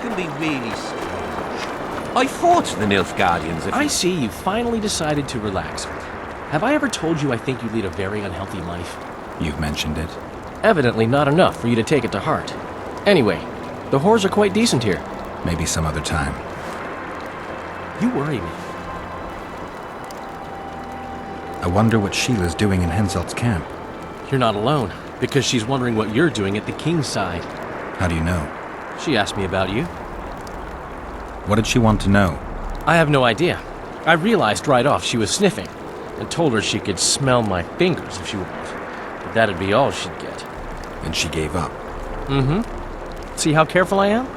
can be really strange. I fought the Nilfgaardians. I see you finally decided to relax. Have I ever told you I think you lead a very unhealthy life? You've mentioned it. Evidently not enough for you to take it to heart. Anyway, the whores are quite decent here. Maybe some other time. You worry me. I wonder what Sheila's doing in Henselt's camp. You're not alone, because she's wondering what you're doing at the king's side. How do you know? She asked me about you. What did she want to know? I have no idea. I realized right off she was sniffing, and told her she could smell my fingers if she wanted. But that'd be all she'd get. And she gave up. Mm-hmm. See how careful I am?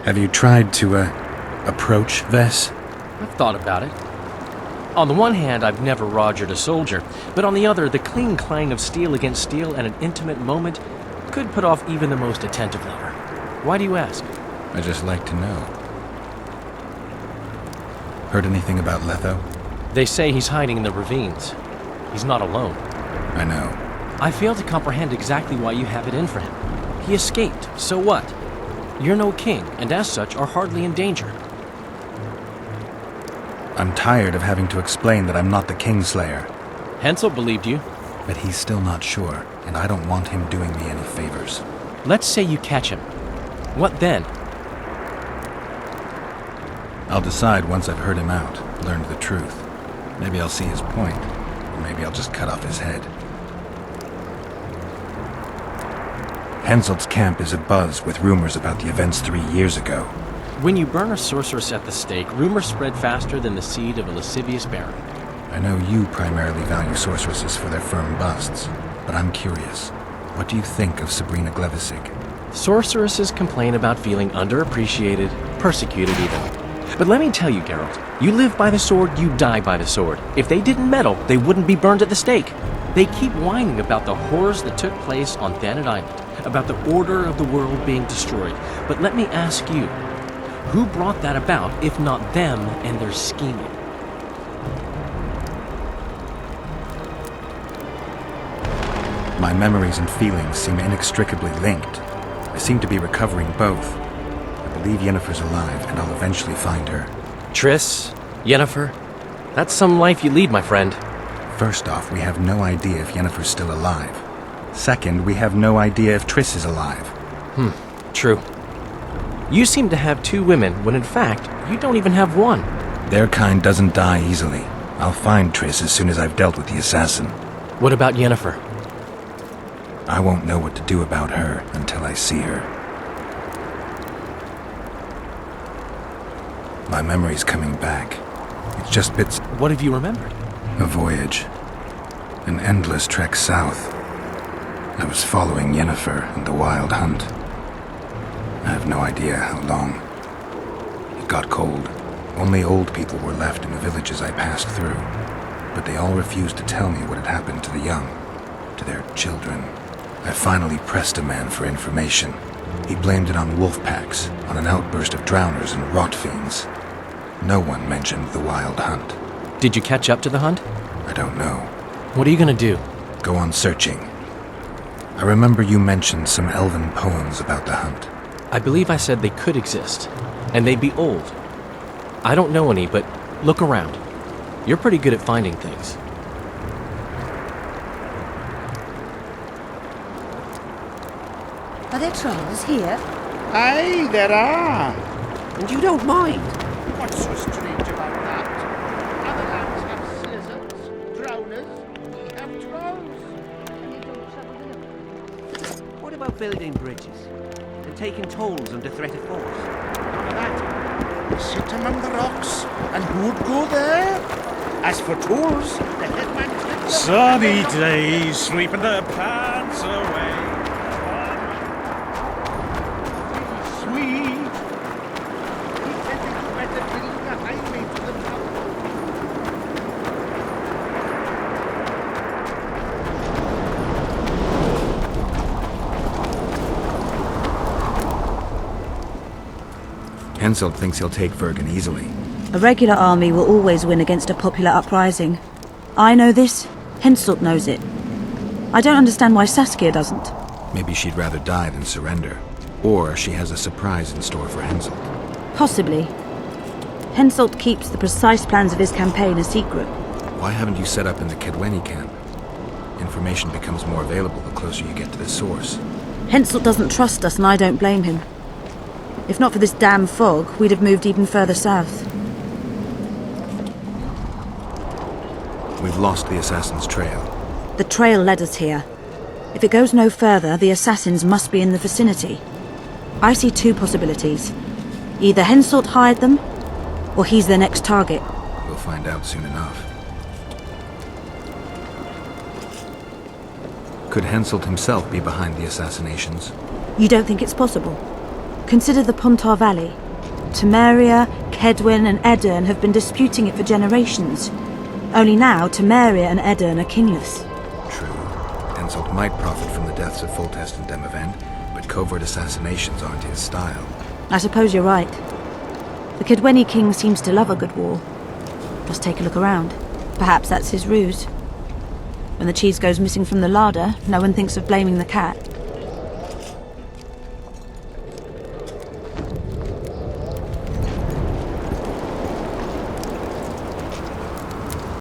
Have you tried to, approach Vess? I've thought about it. On the one hand, I've never rogered a soldier, but on the other, the cling clang of steel against steel at an intimate moment could put off even the most attentive lover. Why do you ask? I just like to know. Heard anything about Letho? They say he's hiding in the ravines. He's not alone. I know. I fail to comprehend exactly why you have it in for him. He escaped, so what? You're no king, and as such are hardly in danger. I'm tired of having to explain that I'm not the Kingslayer. Hensel believed you. But he's still not sure, and I don't want him doing me any favors. Let's say you catch him. What then? I'll decide once I've heard him out, learned the truth. Maybe I'll see his point, or maybe I'll just cut off his head. Henselt's camp is abuzz with rumors about the events 3 years ago. When you burn a sorceress at the stake, rumors spread faster than the seed of a lascivious baron. I know you primarily value sorceresses for their firm busts, but I'm curious. What do you think of Sabrina Glevissig? Sorceresses complain about feeling underappreciated, persecuted even. But let me tell you, Geralt, you live by the sword, you die by the sword. If they didn't meddle, they wouldn't be burned at the stake. They keep whining about the horrors that took place on Thanet Island, about the order of the world being destroyed. But let me ask you, who brought that about if not them and their scheming? My memories and feelings seem inextricably linked. I seem to be recovering both. I believe Yennefer's alive, and I'll eventually find her. Triss, Yennefer, that's some life you lead, my friend. First off, we have no idea if Yennefer's still alive. Second, we have no idea if Triss is alive. True. You seem to have 2 women, when in fact, you don't even have one. Their kind doesn't die easily. I'll find Triss as soon as I've dealt with the assassin. What about Yennefer? I won't know what to do about her until I see her. My memory's coming back. It's just bits. What have you remembered? A voyage. An endless trek south. I was following Yennefer and the Wild Hunt. I have no idea how long. It got cold. Only old people were left in the villages I passed through. But they all refused to tell me what had happened to the young, to their children. I finally pressed a man for information. He blamed it on wolf packs, on an outburst of drowners and rot fiends. No one mentioned the Wild Hunt. Did you catch up to the hunt? I don't know. What are you gonna do? Go on searching. I remember you mentioned some elven poems about the hunt. I believe I said they could exist, and they'd be old. I don't know any, but look around. You're pretty good at finding things. Are there trolls here? Aye, there are. And you don't mind. What's so strange about that? Other lands have scissors, drowners, we have trolls. And you don't trouble them. What about building bridges and taking tolls under threat of force? None of that. We sit among the rocks, and who'd go there? As for tours, the headman... Sunny days, sleeping their pants away. Sweet. He said it's better building a highway to the top. Henselt thinks he'll take Vergen easily. A regular army will always win against a popular uprising. I know this, Henselt knows it. I don't understand why Saskia doesn't. Maybe she'd rather die than surrender. Or she has a surprise in store for Henselt. Possibly. Henselt keeps the precise plans of his campaign a secret. Why haven't you set up in the Kedweni camp? Information becomes more available the closer you get to the source. Henselt doesn't trust us and I don't blame him. If not for this damn fog, we'd have moved even further south. We've lost the assassin's trail. The trail led us here. If it goes no further, the assassins must be in the vicinity. I see two possibilities. Either Henselt hired them, or he's their next target. We'll find out soon enough. Could Henselt himself be behind the assassinations? You don't think it's possible? Consider the Pontar Valley. Temeria, Kedwen and Edirn have been disputing it for generations. Only now, Temeria and Edirn are kingless. True. Henselt might profit from the deaths of Foltest and Demavend, but covert assassinations aren't his style. I suppose you're right. The Kedweni king seems to love a good war. Just take a look around. Perhaps that's his ruse. When the cheese goes missing from the larder, no one thinks of blaming the cat.